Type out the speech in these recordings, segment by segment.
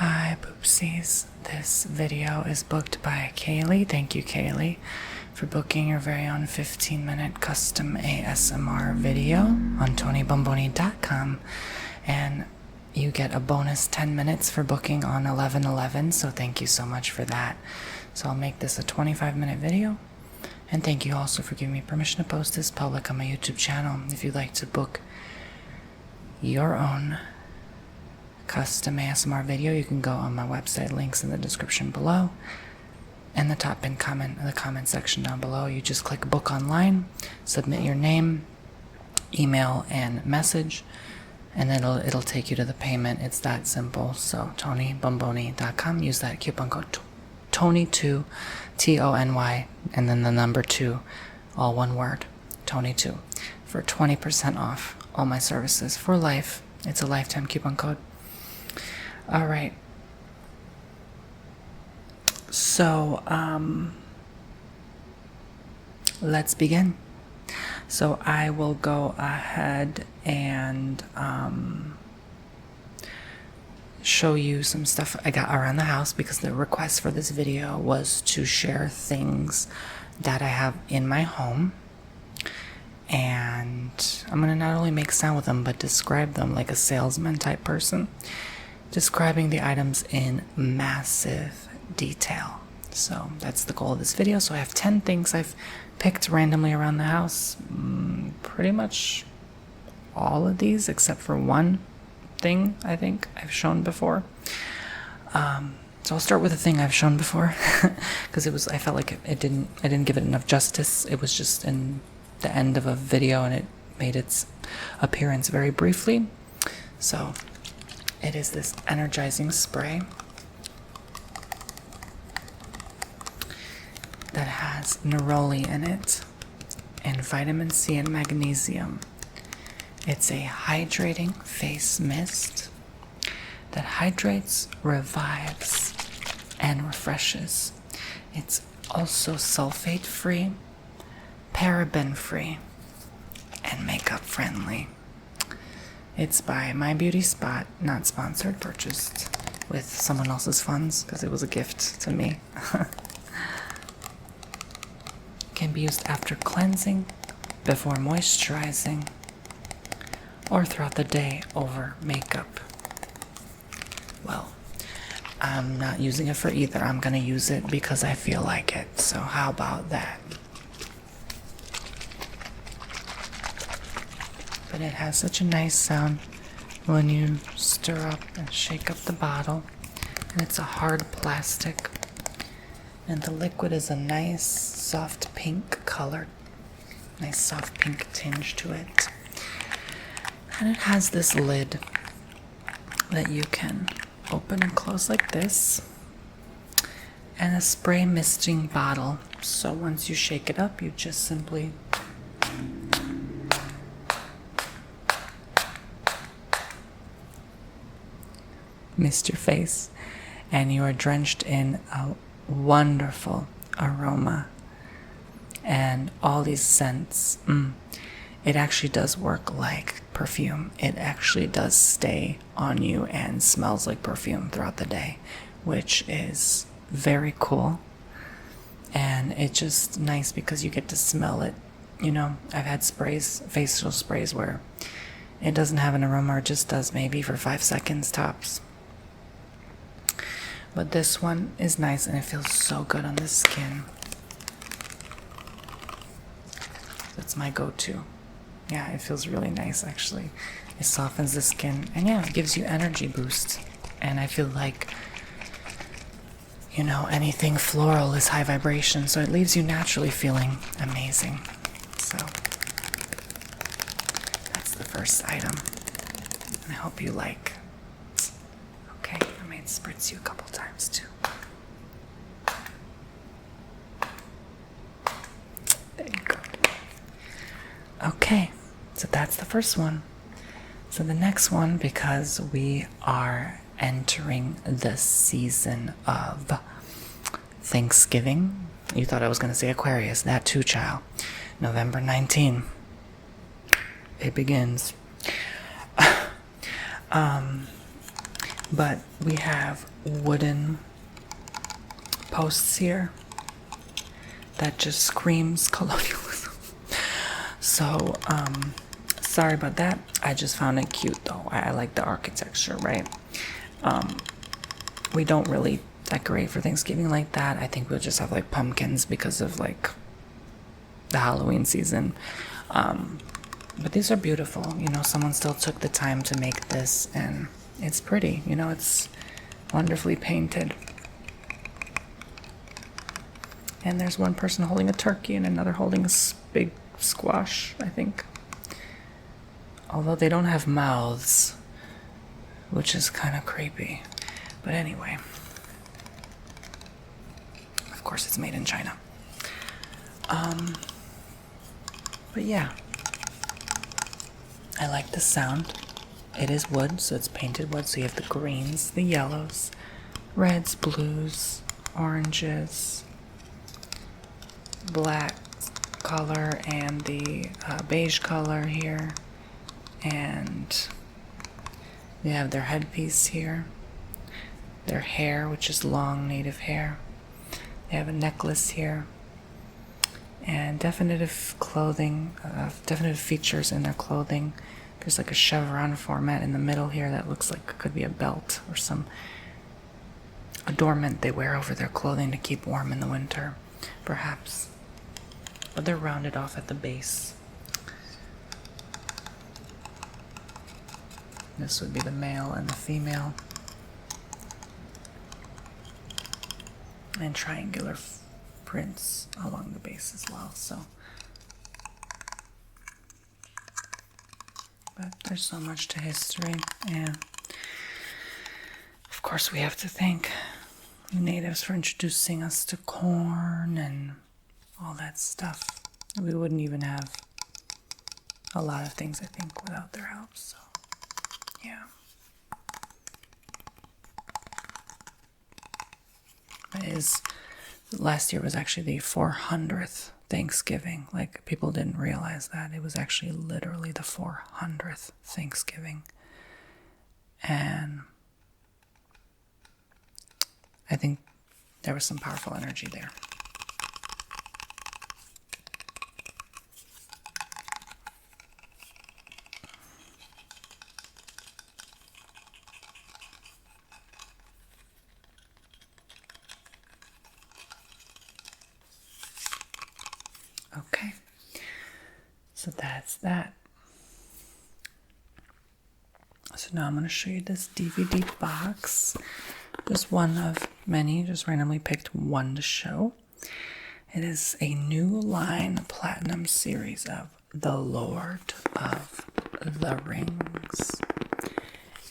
Hi, Poopsies. This video is booked by Kaylee. Thank you, Kaylee, for booking your very own 15-minute custom ASMR video on TonyBomboni.com. And you get a bonus 10 minutes for booking on 11/11, so thank you so much for that. So I'll make this a 25-minute video. And thank you also for giving me permission to post this public on my YouTube channel. If you'd like to book your own custom ASMR video, you can go on my website, links in the description below, and the top pinned comment in the comment section down below. You just click book online, submit your name, email, and message, and then it'll take you to the payment. It's that simple. So TonyBomboni.com, use that coupon code Tony2, Tony, and then the number 2, all one word, Tony2, for 20% off all my services for life. It's a lifetime coupon code. All right. So, let's begin. So I will go ahead and show you some stuff I got around the house, because the request for this video was to share things that I have in my home. And I'm going to not only make sound with them, but describe them like a salesman type person, describing the items in massive detail. So that's the goal of this video. So I have 10 things I've picked randomly around the house. Pretty much all of these except for one thing I think I've shown before. So I'll start with a thing I've shown before, because I felt like I didn't give it enough justice. It was just in the end of a video and it made its appearance very briefly. So it is this energizing spray that has neroli in it and vitamin C and magnesium. It's a hydrating face mist that hydrates, revives, and refreshes. It's also sulfate-free, paraben-free, and makeup-friendly. It's by My Beauty Spot, not sponsored, purchased with someone else's funds because it was a gift to me. Can be used after cleansing, before moisturizing, or throughout the day over makeup. Well, I'm not using it for either. I'm going to use it because I feel like it. So how about that? But it has such a nice sound when you stir up and shake up the bottle. And it's a hard plastic. And the liquid is a nice soft pink color. Nice soft pink tinge to it. And it has this lid that you can open and close like this. And a spray misting bottle. So once you shake it up, you just simply mist your face, and you are drenched in a wonderful aroma and all these scents. It actually does work like perfume. It actually does stay on you and smells like perfume throughout the day, which is very cool. And it's just nice because you get to smell it. You know, I've had sprays, facial sprays, where it doesn't have an aroma, or it just does maybe for 5 seconds tops. But this one is nice and it feels so good on the skin. That's my go-to. Yeah, it feels really nice actually. It softens the skin and yeah, it gives you energy boost. And I feel like, you know, anything floral is high vibration, so it leaves you naturally feeling amazing. So that's the first item. And I hope you like. Okay, I might spritz you a couple times too. There you go. Okay, so that's the first one. So the next one, because we are entering the season of Thanksgiving. You thought I was going to say Aquarius. That too, child. November 19. It begins. But we have wooden posts here that just screams colonialism. So, sorry about that. I just found it cute though. I like the architecture, right? We don't really decorate for Thanksgiving like that. I think we'll just have like pumpkins because of like the Halloween season. But these are beautiful. You know, someone still took the time to make this, and it's pretty. You know, it's wonderfully painted. And there's one person holding a turkey and another holding a big squash, I think. Although they don't have mouths, which is kind of creepy. But anyway, of course it's made in China. But yeah, I like the sound. It is wood, so it's painted wood. So you have the greens, the yellows, reds, blues, oranges, black color, and the beige color here. And they have their headpiece here, their hair, which is long native hair. They have a necklace here, and definitive clothing, definitive features in their clothing. There's like a chevron format in the middle here that looks like it could be a belt or some adornment they wear over their clothing to keep warm in the winter, perhaps. But they're rounded off at the base. This would be the male and the female. And triangular prints along the base as well. So, but there's so much to history, and of course we have to thank the natives for introducing us to corn and all that stuff. We wouldn't even have a lot of things, I think, without their help. So, yeah. Last year was actually the 400th Thanksgiving. Like, people didn't realize that. It was actually literally the 400th Thanksgiving. And I think there was some powerful energy there. Okay, so that's that. So now I'm going to show you this DVD box. Just one of many, just randomly picked one to show. It is a new line platinum series of The Lord of the Rings.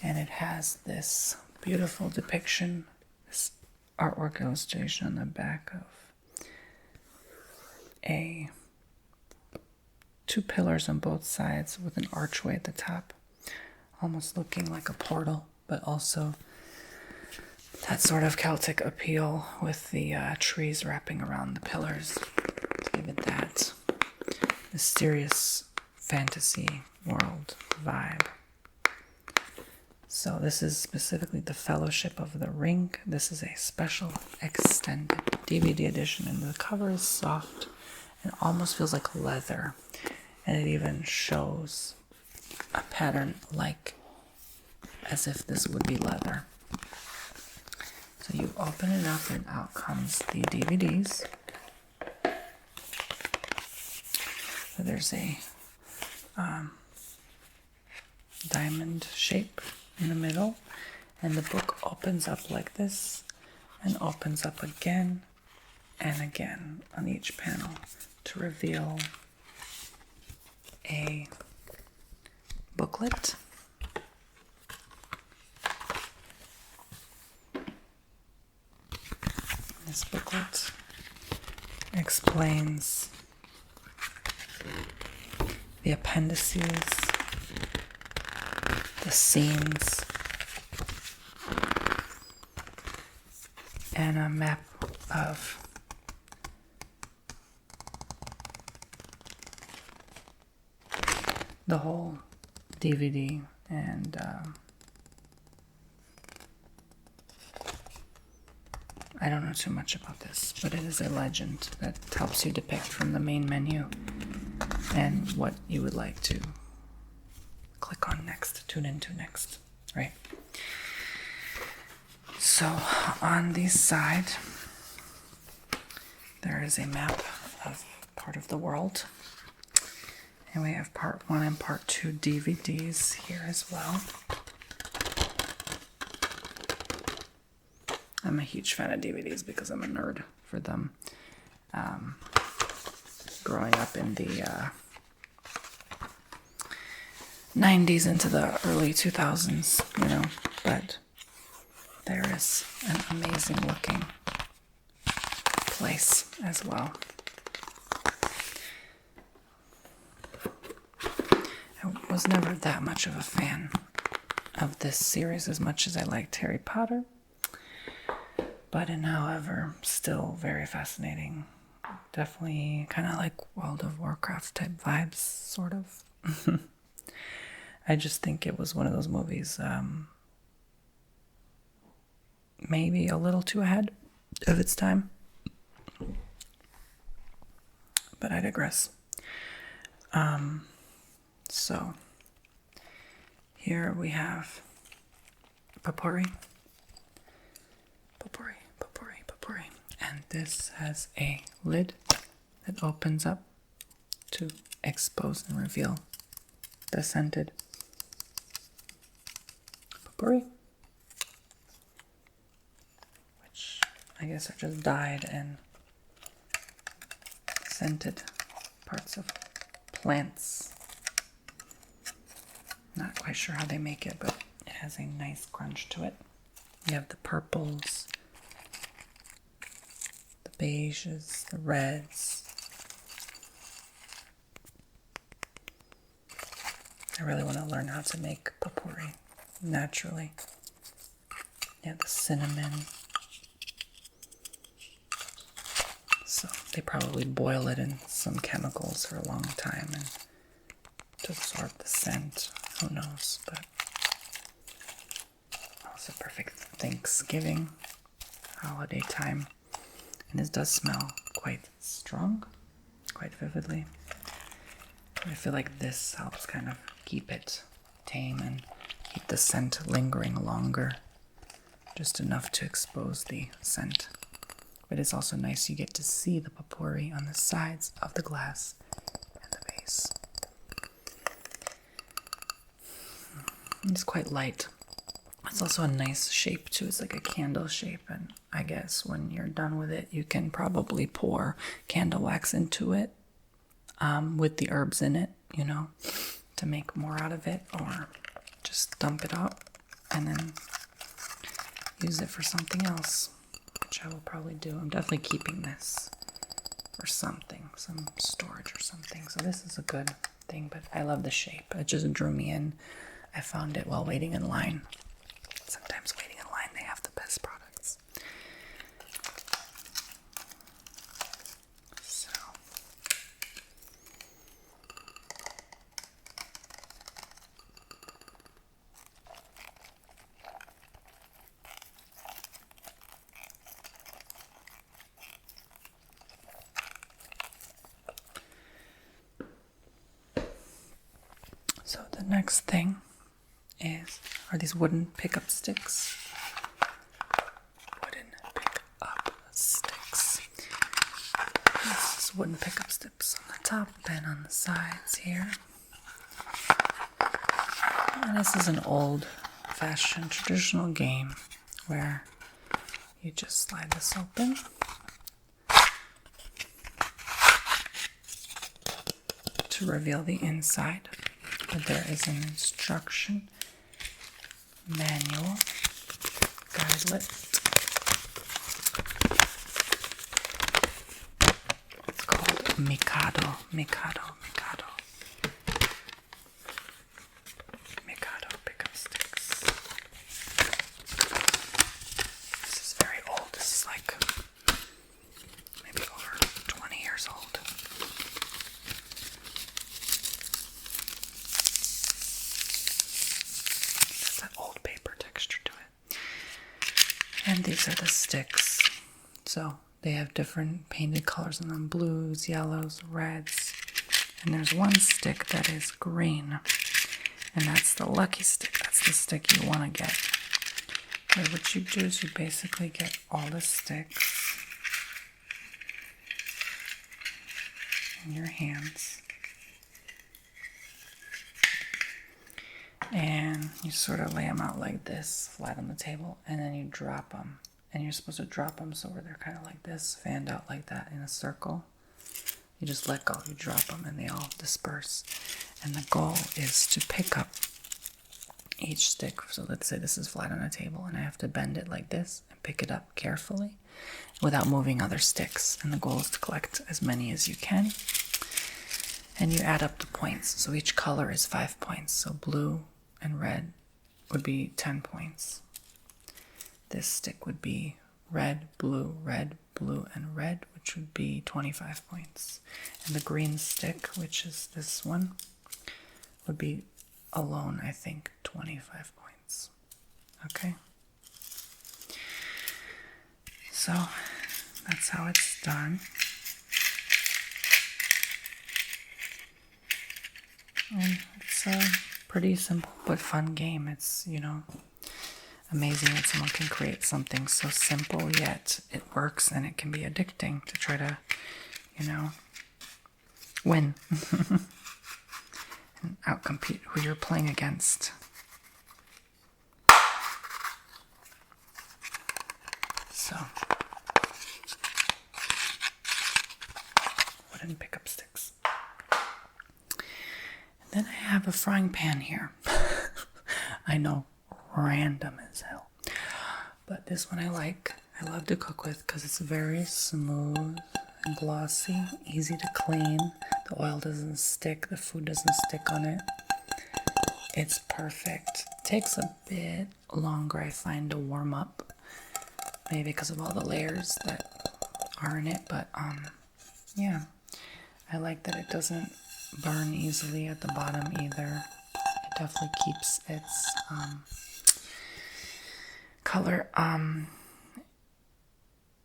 And it has this beautiful depiction, this artwork illustration on the back of two pillars on both sides with an archway at the top, almost looking like a portal, but also that sort of Celtic appeal with the trees wrapping around the pillars to give it that mysterious fantasy world vibe. So this is specifically the Fellowship of the Ring. This is a special extended DVD edition, and the cover is soft and almost feels like leather, and it even shows a pattern like as if this would be leather. So you open it up and out comes the DVDs. So there's a diamond shape in the middle, and the book opens up like this and opens up again and again on each panel to reveal a booklet. This booklet explains the appendices, the scenes, and a map of the whole DVD, and I don't know too much about this, but it is a legend that helps you depict from the main menu and what you would like to click on next, tune into next, right? So on the side, there is a map of part of the world. And we have part 1 and part 2 DVDs here as well. I'm a huge fan of DVDs because I'm a nerd for them. Growing up in the 90s into the early 2000s, you know, but there is an amazing looking place as well. I was never that much of a fan of this series as much as I liked Harry Potter, but however, still very fascinating. Definitely kind of like World of Warcraft type vibes, sort of. I just think it was one of those movies, maybe a little too ahead of its time. But I digress. So here we have potpourri, and this has a lid that opens up to expose and reveal the scented potpourri, which I guess are just dyed and scented parts of plants. Not quite sure how they make it, but it has a nice crunch to it. You have the purples, the beiges, the reds. I really want to learn how to make potpourri naturally. Yeah, the cinnamon. So they probably boil it in some chemicals for a long time and to absorb the scent. Who knows? But also perfect Thanksgiving holiday time. And it does smell quite strong, quite vividly. I feel like this helps kind of keep it tame and keep the scent lingering longer. Just enough to expose the scent. But it's also nice you get to see the potpourri on the sides of the glass and the base. It's quite light. It's also a nice shape too. It's like a candle shape, and I guess when you're done with it, you can probably pour candle wax into it with the herbs in it, you know, to make more out of it, or just dump it out and then use it for something else, which I will probably do. I'm definitely keeping this for something, some storage or something. So this is a good thing, but I love the shape. It just drew me in. I found it while waiting in line. Sometimes waiting in line, they have the best products. So the next thing are these wooden pickup sticks. This is wooden pickup sticks on the top and on the sides here. And this is an old-fashioned traditional game where you just slide this open. To reveal the inside. But there is an instruction manual, guidelet. It's called Mikado pickup sticks. This is very old. This is like maybe over 20 years old. That old paper texture to it. And these are the sticks So they have different painted colors in them, blues, yellows, reds. And there's one stick that is green. And that's the lucky stick. That's the stick you want to get. But what you do is you basically get all the sticks in your hands. And you sort of lay them out like this, flat on the table, and then you drop them. And you're supposed to drop them so where they're kind of like this, fanned out like that in a circle. You just let go, you drop them, and they all disperse. And the goal is to pick up each stick. So let's say this is flat on a table, and I have to bend it like this and pick it up carefully without moving other sticks. And the goal is to collect as many as you can. And you add up the points. So each color is 5 points. So blue and red would be 10 points. This stick would be red, blue, and red, which would be 25 points. And the green stick, which is this one, would be alone, I think, 25 points. Okay? So that's how it's done. And it's a pretty simple but fun game. It's, amazing that someone can create something so simple, yet it works, and it can be addicting to try to, win and outcompete who you're playing against. So, wooden pickup sticks. And then I have a frying pan here. I know, random as hell. But this one I like. I love to cook with because it's very smooth and glossy, easy to clean. The oil doesn't stick, the food doesn't stick on it. It's perfect. It takes a bit longer, I find, to warm up. Maybe because of all the layers that are in it, but yeah. I like that it doesn't burn easily at the bottom either. It definitely keeps its color.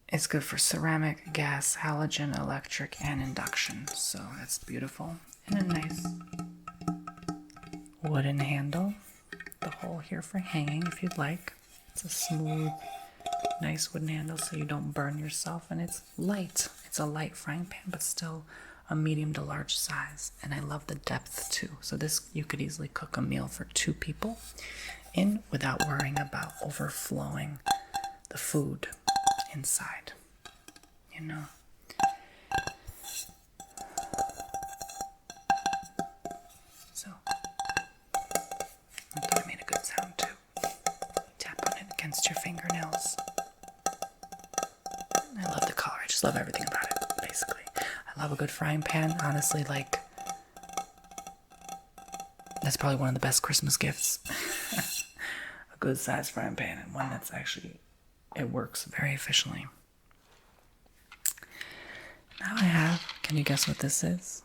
It's good for ceramic, gas, halogen, electric, and induction. So that's beautiful. And a nice wooden handle. The hole here for hanging if you'd like. It's a smooth, nice wooden handle so you don't burn yourself. And it's light. It's a light frying pan, but still a medium to large size. And I love the depth too. So this, you could easily cook a meal for 2 people in without worrying about overflowing the food inside, So, I thought I made a good sound too. Tap on it against your fingernails. I love the color. I just love everything about it, basically. I love a good frying pan. Honestly, that's probably one of the best Christmas gifts. A good sized frying pan, and one that's actually, it works very efficiently. Now I have, can you guess what this is?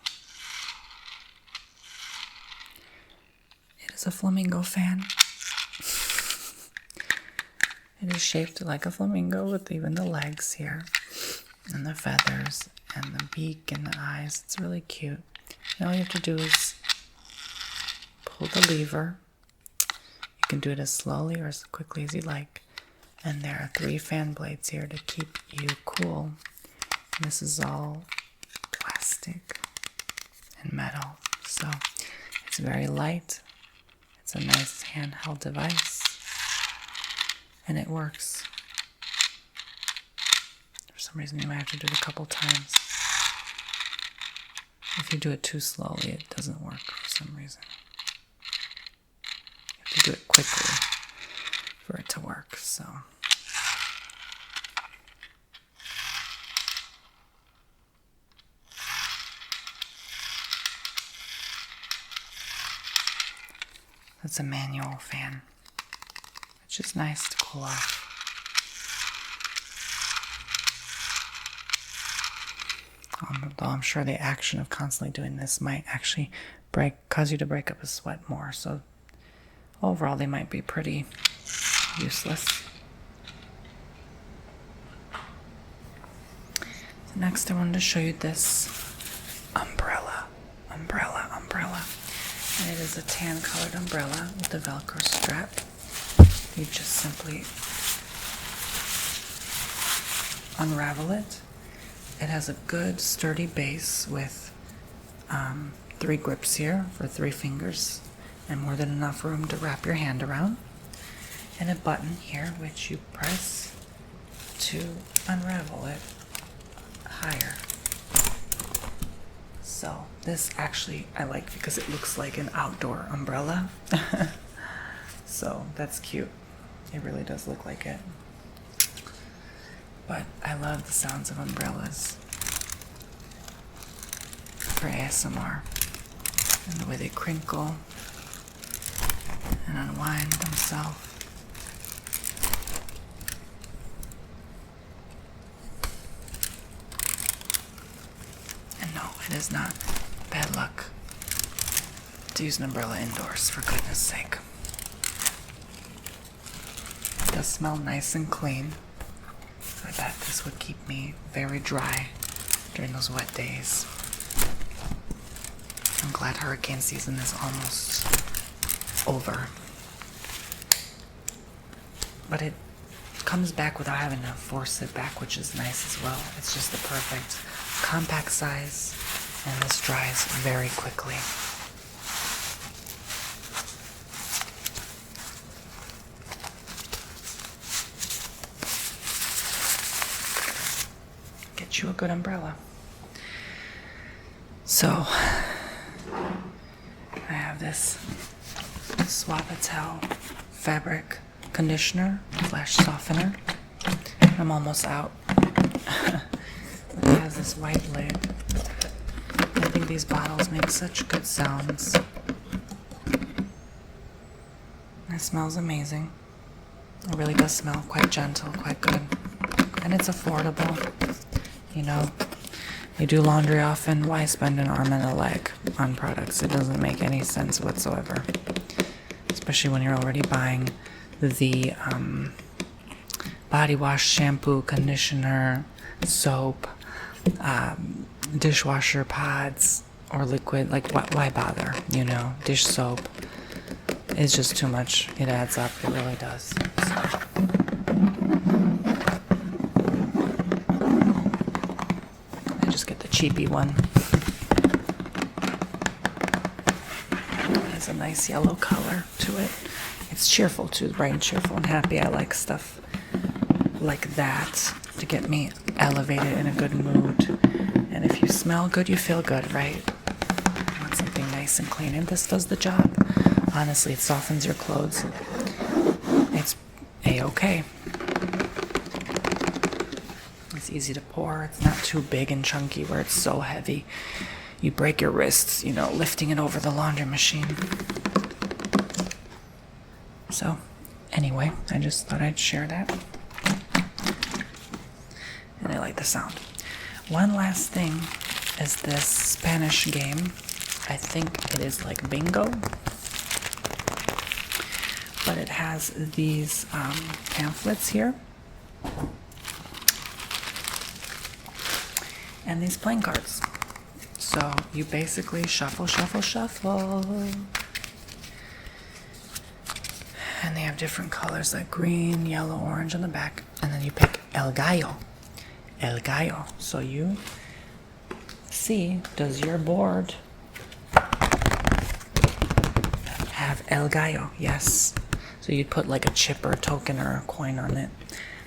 It is a flamingo fan. It is shaped like a flamingo with even the legs here, and the feathers, and the beak, and the eyes. It's really cute. And all you have to do is pull the lever. You can do it as slowly or as quickly as you like. And there are 3 fan blades here to keep you cool. And this is all plastic and metal. So it's very light. It's a nice handheld device. And it works. For some reason you might have to do it a couple times. If you do it too slowly, it doesn't work for some reason. You have to do it quickly for it to work, so. That's a manual fan, which is nice to cool off. Though I'm sure the action of constantly doing this might actually cause you to break up a sweat more, so overall they might be pretty useless. Next, I wanted to show you this umbrella. And it is a tan-colored umbrella with a Velcro strap. You just simply unravel it. It has a good sturdy base with 3 grips here for 3 fingers and more than enough room to wrap your hand around, and a button here which you press to unravel it higher. So this actually I like because it looks like an outdoor umbrella. So that's cute. It really does look like it. But I love the sounds of umbrellas for ASMR and the way they crinkle and unwind themselves. And no, it is not bad luck to use an umbrella indoors, for goodness sake. It does smell nice and clean. I bet this would keep me very dry during those wet days. I'm glad hurricane season is almost over. But it comes back without having to force it back, which is nice as well. It's just the perfect compact size, and this dries very quickly. Get you a good umbrella. So I have this Suavitel fabric conditioner / softener. I'm almost out. It has this white lid. I think these bottles make such good sounds. It smells amazing. It really does smell quite gentle, quite good. And it's affordable. You know, you do laundry often, why spend an arm and a leg on products? It doesn't make any sense whatsoever. Especially when you're already buying the body wash, shampoo, conditioner, soap, dishwasher pods, or liquid. Like, why bother? You know, dish soap. It's just too much. It adds up. It really does. So. Cheapy one. It has a nice yellow color to it. It's cheerful too, bright and cheerful and happy. I like stuff like that to get me elevated in a good mood. And if you smell good, you feel good, right? You want something nice and clean, and this does the job. Honestly, it softens your clothes. It's a-okay. It's easy to pour. It's not too big and chunky where it's so heavy you break your wrists, you know, lifting it over the laundry machine. So, anyway, I just thought I'd share that. And I like the sound. One last thing is this Spanish game. I think it is like bingo. But it has these pamphlets here. And these playing cards. So you basically shuffle. And they have different colors like green, yellow, orange on the back. And then you pick El Gallo. So you see, does your board have El Gallo? Yes. So you'd put like a chip or a token or a coin on it.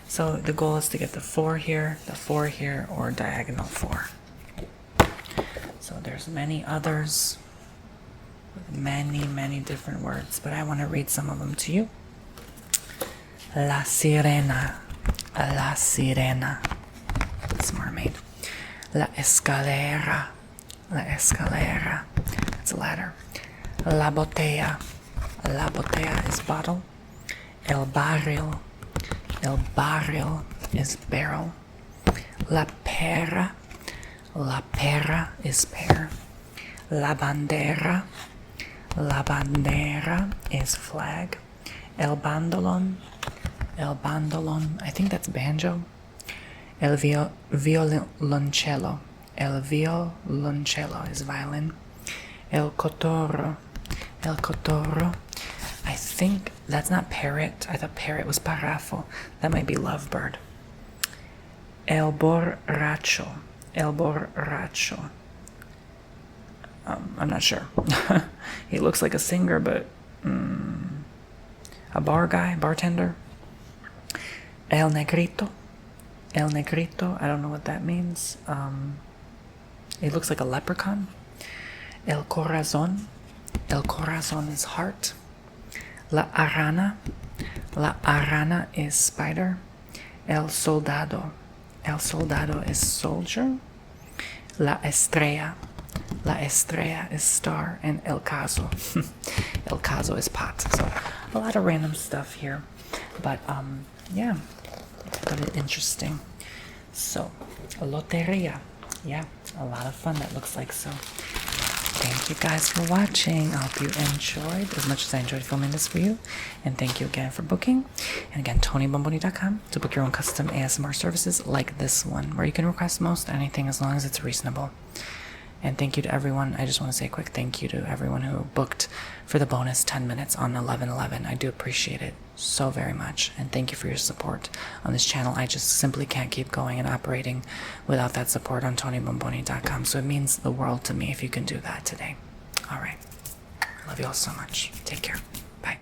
So the goal is to get the 4 here, the 4 here, or diagonal 4. So there's many others with many different words, but I want to read some of them to you. La sirena, it's mermaid. La escalera, it's a ladder. La botella is bottle. El barril is barrel. La pera is pear. La bandera is flag. El bandolon, I think that's banjo. violoncello. El violoncello is violin. El cotorro. El cotorro. I think that's not parrot. I thought parrot was parrafo. That might be lovebird. El borracho. El borracho. I'm not sure. He looks like a singer, but a bar guy, bartender. El negrito. El negrito. I don't know what that means. It looks like a leprechaun. El corazón. El corazón is heart. La arana. La arana is spider. El soldado. El soldado is soldier. La estrella. La estrella is star. And el caso. El caso is pot. So a lot of random stuff here. But yeah, got it interesting. So, loteria. Yeah, a lot of fun, that looks like. So thank you guys for watching. I hope you enjoyed as much as I enjoyed filming this for you. And thank you again for booking. And again, TonyBomboni.com to book your own custom ASMR services like this one, where you can request most anything as long as it's reasonable. And thank you to everyone. I just want to say a quick thank you to everyone who booked for the bonus 10 minutes on 11/11. I do appreciate it so very much. And thank you for your support on this channel. I just simply can't keep going and operating without that support on TonyBomboni.com. So it means the world to me if you can do that today. All right. I love you all so much. Take care. Bye.